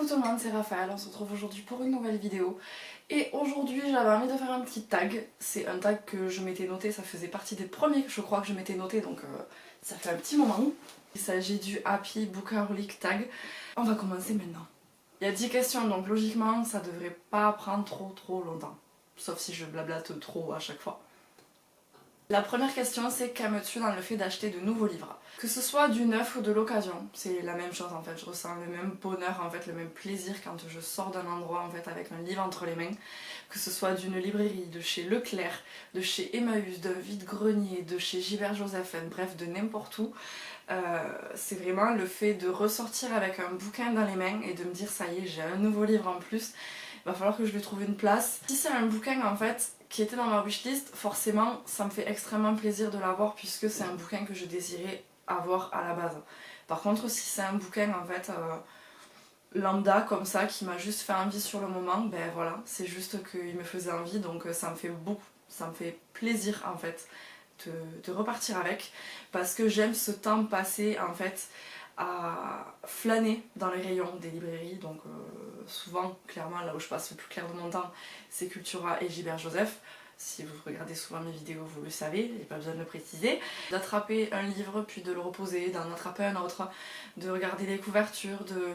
Coucou tout le monde, c'est Raphaël, on se retrouve aujourd'hui pour une nouvelle vidéo. Et aujourd'hui j'avais envie de faire un petit tag. C'est un tag que je m'étais noté, ça faisait partie des premiers que je crois que je m'étais noté, donc ça fait un petit moment. Il s'agit du Happy Bookaholic tag. On va commencer maintenant. Il y a 10 questions, donc logiquement ça devrait pas prendre trop longtemps. Sauf si je blablate trop à chaque fois. La première question, c'est qu'aimes-tu dans le fait d'acheter de nouveaux livres? Que ce soit du neuf ou de l'occasion, c'est la même chose en fait, je ressens le même bonheur, en fait, le même plaisir quand je sors d'un endroit en fait avec un livre entre les mains. Que ce soit d'une librairie, de chez Leclerc, de chez Emmaüs, d'un vide-grenier, de chez Gilbert Joseph, bref de n'importe où. C'est vraiment le fait de ressortir avec un bouquin dans les mains et de me dire ça y est, j'ai un nouveau livre en plus. Il va falloir que je lui trouve une place. Si c'est un bouquin en fait qui était dans ma wishlist, forcément ça me fait extrêmement plaisir de l'avoir puisque c'est un bouquin que je désirais avoir à la base. Par contre si c'est un bouquin en fait lambda comme ça qui m'a juste fait envie sur le moment, ben voilà, c'est juste qu'il me faisait envie, donc ça me fait beaucoup, ça me fait plaisir en fait de repartir avec, parce que j'aime ce temps passé en fait à flâner dans les rayons des librairies. Donc souvent, clairement, là où je passe le plus clair de mon temps, c'est Cultura et Gilbert Joseph. Si vous regardez souvent mes vidéos, vous le savez, il n'y a pas besoin de le préciser. D'attraper un livre, puis de le reposer, d'en attraper un autre, de regarder les couvertures, de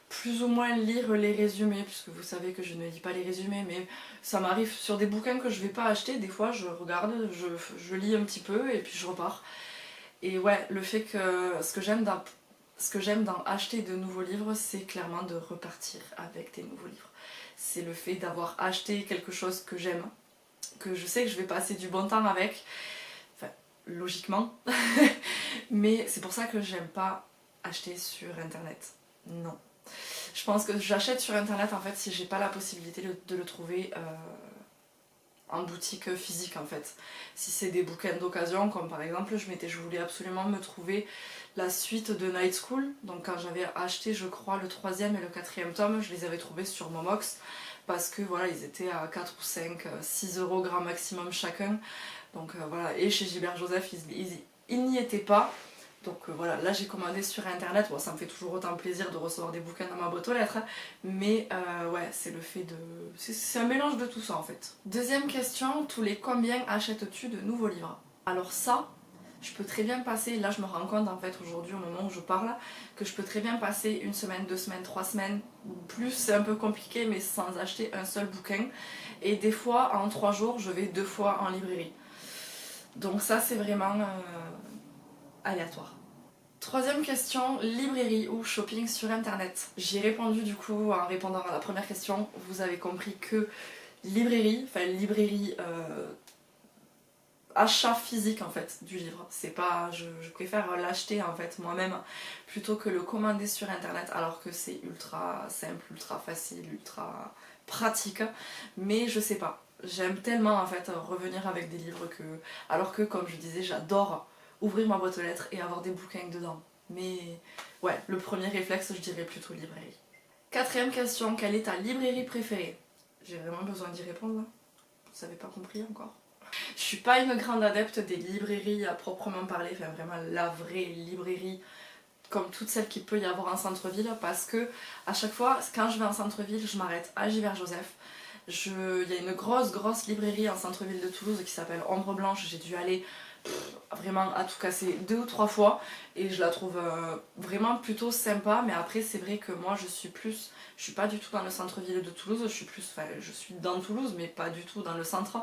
plus ou moins lire les résumés, puisque vous savez que je ne lis pas les résumés, mais ça m'arrive sur des bouquins que je vais pas acheter, des fois je regarde, je lis un petit peu et puis je repars. Et ouais, le fait que ce que j'aime dans acheter de nouveaux livres, c'est clairement de repartir avec des nouveaux livres. C'est le fait d'avoir acheté quelque chose que j'aime, que je sais que je vais passer du bon temps avec, enfin, logiquement, mais c'est pour ça que j'aime pas acheter sur internet. Non. Je pense que j'achète sur internet en fait si j'ai pas la possibilité de le trouver en boutique physique en fait. Si c'est des bouquins d'occasion, comme par exemple je voulais absolument me trouver la suite de Night School, donc quand j'avais acheté je crois le 3e et le 4e tome, je les avais trouvés sur Momox parce que voilà, ils étaient à 4 ou 5, 6 euros grand maximum chacun, donc voilà. Et chez Gilbert Joseph ils n'y étaient pas. Donc voilà, là j'ai commandé sur internet, bon, ça me fait toujours autant plaisir de recevoir des bouquins dans ma boîte aux lettres, mais ouais, c'est le fait de... C'est un mélange de tout ça en fait. Deuxième question, tous les combien achètes-tu de nouveaux livres? Alors ça, je peux très bien passer, là je me rends compte en fait aujourd'hui au moment où je parle, que je peux très bien passer une semaine, 2 semaines, 3 semaines, ou plus, c'est un peu compliqué, mais sans acheter un seul bouquin. Et des fois, en 3 jours, je vais 2 fois en librairie. Donc ça c'est vraiment... aléatoire. Troisième question, librairie ou shopping sur internet? J'ai répondu du coup en répondant à la première question. Vous avez compris que librairie, enfin librairie achat physique en fait du livre. C'est pas, je préfère l'acheter en fait moi-même plutôt que le commander sur internet, alors que c'est ultra simple, ultra facile, ultra pratique. Mais je sais pas, j'aime tellement en fait revenir avec des livres que, alors que comme je disais, j'adore ouvrir ma boîte aux lettres et avoir des bouquins dedans. Mais ouais, le premier réflexe, je dirais plutôt librairie. Quatrième question, quelle est ta librairie préférée? J'ai vraiment besoin d'y répondre là? Vous n'avez pas compris encore? Je suis pas une grande adepte des librairies à proprement parler, enfin vraiment la vraie librairie comme toutes celles qu'il peut y avoir en centre-ville, parce que à chaque fois quand je vais en centre-ville, je m'arrête à Gilbert Joseph. Il y a une grosse librairie en centre-ville de Toulouse qui s'appelle Ombre Blanche, j'ai dû aller vraiment à tout casser 2 ou 3 fois et je la trouve vraiment plutôt sympa. Mais après c'est vrai que moi je suis pas du tout dans le centre-ville de Toulouse, je suis dans Toulouse mais pas du tout dans le centre,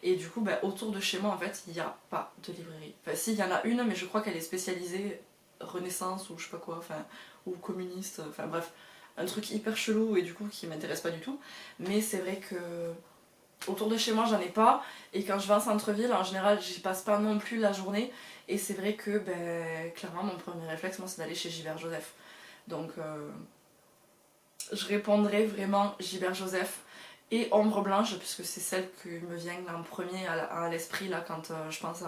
et du coup autour de chez moi en fait il n'y a pas de librairie. Enfin si, il y en a une mais je crois qu'elle est spécialisée Renaissance ou je sais pas quoi, enfin, ou communiste, enfin bref, un truc hyper chelou et du coup qui m'intéresse pas du tout. Mais c'est vrai que autour de chez moi j'en ai pas, et quand je vais en centre-ville en général j'y passe pas non plus la journée, et c'est vrai que clairement mon premier réflexe moi c'est d'aller chez Gilbert Joseph. Donc je répondrai vraiment Gilbert Joseph et Ombre Blanche puisque c'est celle qui me vient en premier à l'esprit là quand je pense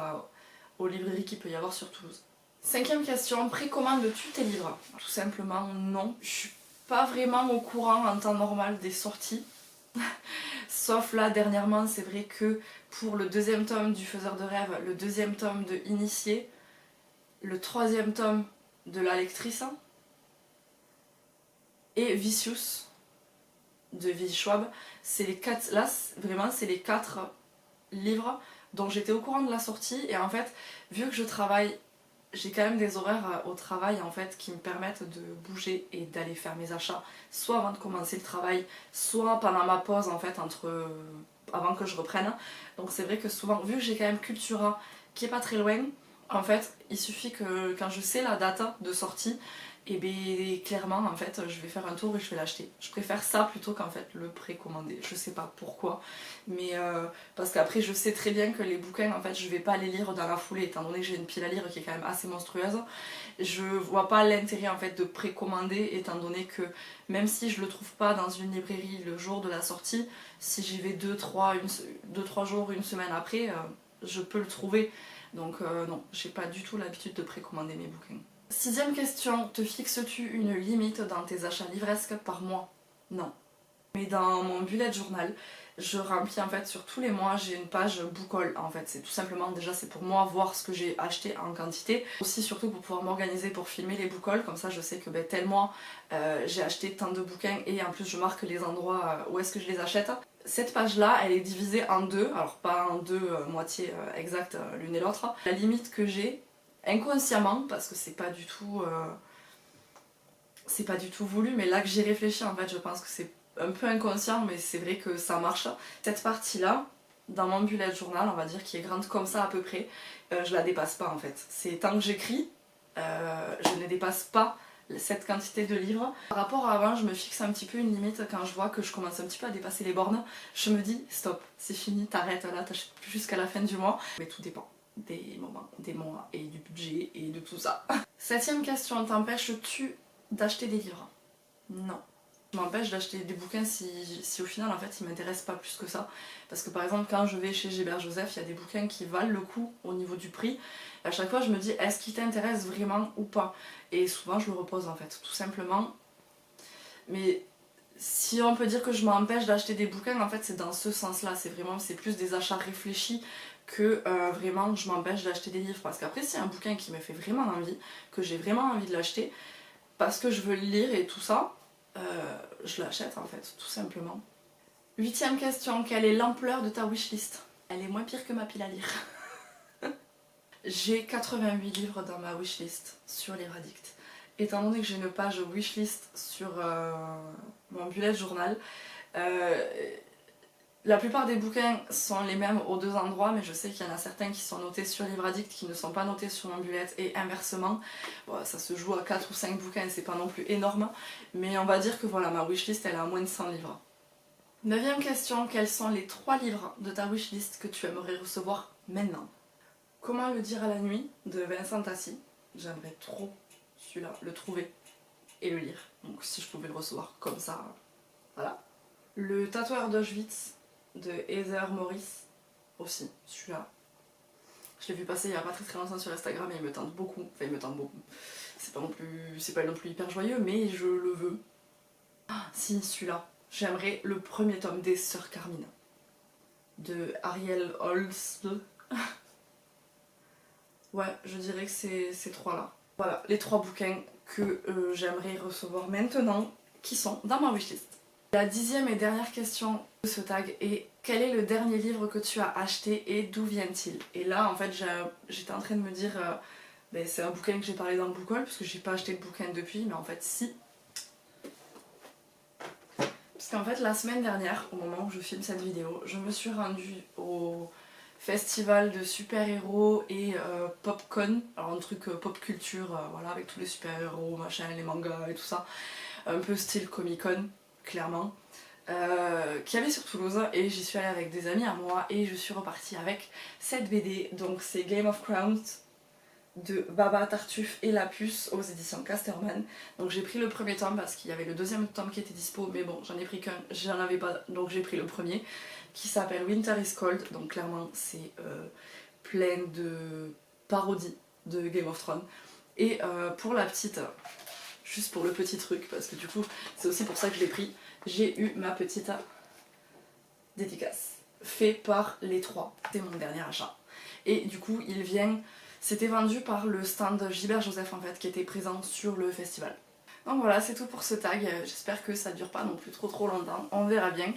aux librairies qu'il peut y avoir sur Toulouse. Cinquième question, précommandes-tu tes livres? Tout simplement non, je suis pas vraiment au courant en temps normal des sorties. Sauf là dernièrement, c'est vrai que pour le 2e tome du Faiseur de rêve, le 2e tome de Initié, le 3e tome de La lectrice, et Vicious de V. Schwab. C'est les 4, là vraiment c'est les 4 livres dont j'étais au courant de la sortie, et en fait vu que je travaille, j'ai quand même des horaires au travail en fait qui me permettent de bouger et d'aller faire mes achats soit avant de commencer le travail, soit pendant ma pause en fait avant que je reprenne. Donc c'est vrai que souvent, vu que j'ai quand même Cultura qui est pas très loin, en fait il suffit que quand je sais la date de sortie, et bien clairement en fait je vais faire un tour et je vais l'acheter. Je préfère ça plutôt qu'en fait le précommander. Je sais pas pourquoi, mais parce qu'après je sais très bien que les bouquins en fait je vais pas les lire dans la foulée, étant donné que j'ai une pile à lire qui est quand même assez monstrueuse. Je vois pas l'intérêt en fait de précommander, étant donné que même si je le trouve pas dans une librairie le jour de la sortie, si j'y vais 2-3 jours, une semaine après, je peux le trouver. Donc non, j'ai pas du tout l'habitude de précommander mes bouquins. Sixième question, te fixes-tu une limite dans tes achats livresques par mois? Non. Mais dans mon bullet journal, je remplis en fait sur tous les mois, j'ai une page book haul en fait. C'est tout simplement, déjà c'est pour moi voir ce que j'ai acheté en quantité. Aussi surtout pour pouvoir m'organiser pour filmer les book hauls, comme ça je sais que tel mois j'ai acheté tant de bouquins, et en plus je marque les endroits où est-ce que je les achète. Cette page là elle est divisée en deux, alors pas en deux moitiés exactes l'une et l'autre. La limite que j'ai inconsciemment, parce que c'est pas du tout voulu, mais là que j'y réfléchis en fait je pense que c'est un peu inconscient, mais c'est vrai que ça marche. Cette partie là dans mon bullet journal, on va dire, qui est grande comme ça à peu près, je la dépasse pas en fait. C'est tant que j'écris, je ne dépasse pas cette quantité de livres. Par rapport à avant, je me fixe un petit peu une limite quand je vois que je commence un petit peu à dépasser les bornes. Je me dis stop, c'est fini, t'arrêtes là, t'achètes plus jusqu'à la fin du mois. Mais tout dépend des moments, des mois et du budget et de tout ça. Septième question, t'empêches-tu d'acheter des livres? Non. Je m'empêche d'acheter des bouquins si au final en fait ils m'intéressent pas plus que ça. Parce que par exemple quand je vais chez Gébert Joseph, il y a des bouquins qui valent le coup au niveau du prix. Et à chaque fois je me dis est-ce qu'il t'intéresse vraiment ou pas? Et souvent je le repose en fait, tout simplement. Mais si on peut dire que je m'empêche d'acheter des bouquins, en fait c'est dans ce sens-là. C'est plus des achats réfléchis que vraiment je m'empêche d'acheter des livres. Parce qu'après si un bouquin qui me fait vraiment envie, que j'ai vraiment envie de l'acheter, parce que je veux le lire et tout ça, je l'achète en fait, tout simplement. Huitième question, quelle est l'ampleur de ta wishlist? Elle est moins pire que ma pile à lire. J'ai 88 livres dans ma wishlist sur Livre Addict. Étant donné que j'ai une page wishlist sur mon bullet journal, la plupart des bouquins sont les mêmes aux deux endroits, mais je sais qu'il y en a certains qui sont notés sur Livre Addict qui ne sont pas notés sur mon bullet, et inversement. Bon, ça se joue à 4 ou 5 bouquins, c'est pas non plus énorme, mais on va dire que voilà, ma wishlist elle a moins de 100 livres. Neuvième question, quels sont les 3 livres de ta wishlist que tu aimerais recevoir maintenant? Comment le dire à la nuit de Vincent Tassi. J'aimerais trop celui-là, le trouver et le lire. Donc si je pouvais le recevoir comme ça, voilà. Le tatoueur d'Auschwitz de Heather Morris aussi, celui-là. Je l'ai vu passer il y a pas très longtemps sur Instagram et il me tente beaucoup. Enfin, il me tente beaucoup. C'est pas non plus hyper joyeux, mais je le veux. Ah, si, celui-là. J'aimerais le premier tome des Sœurs Carmine de Ariel Holst. Ouais, je dirais que c'est ces 3-là. Voilà, les 3 bouquins que j'aimerais recevoir maintenant, qui sont dans ma wishlist. La 10e et dernière question de ce tag est: quel est le dernier livre que tu as acheté et d'où vient-il? Et là en fait j'étais en train de me dire c'est un bouquin que j'ai parlé dans le book haul, parce que j'ai pas acheté de bouquin depuis, mais en fait si. Parce qu'en fait la semaine dernière, au moment où je filme cette vidéo, je me suis rendue au festival de super-héros et Popcon, alors un truc pop culture, voilà, avec tous les super-héros, machin, les mangas et tout ça, un peu style Comic-Con, clairement, qui avait sur Toulouse, et j'y suis allée avec des amis à moi et je suis repartie avec cette BD. Donc c'est Game of Thrones de Baba Tartuffe et la Puce aux éditions Casterman. Donc j'ai pris le premier tome parce qu'il y avait le deuxième tome qui était dispo, mais bon j'en ai pris qu'un, j'en avais pas, donc j'ai pris le premier, qui s'appelle Winter is Cold. Donc clairement c'est plein de parodies de Game of Thrones. Et pour la petite, juste pour le petit truc, parce que du coup c'est aussi pour ça que je l'ai pris, j'ai eu ma petite dédicace fait par les 3. C'est mon dernier achat. Et du coup il vient, c'était vendu par le stand Gilbert Joseph en fait, qui était présent sur le festival. Donc voilà, c'est tout pour ce tag. J'espère que ça dure pas non plus trop longtemps, on verra bien.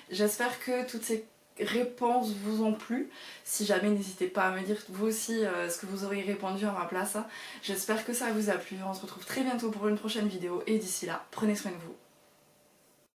J'espère que toutes ces réponses vous ont plu. Si jamais, n'hésitez pas à me dire vous aussi ce que vous auriez répondu à ma place. J'espère que ça vous a plu. On se retrouve très bientôt pour une prochaine vidéo et d'ici là, prenez soin de vous.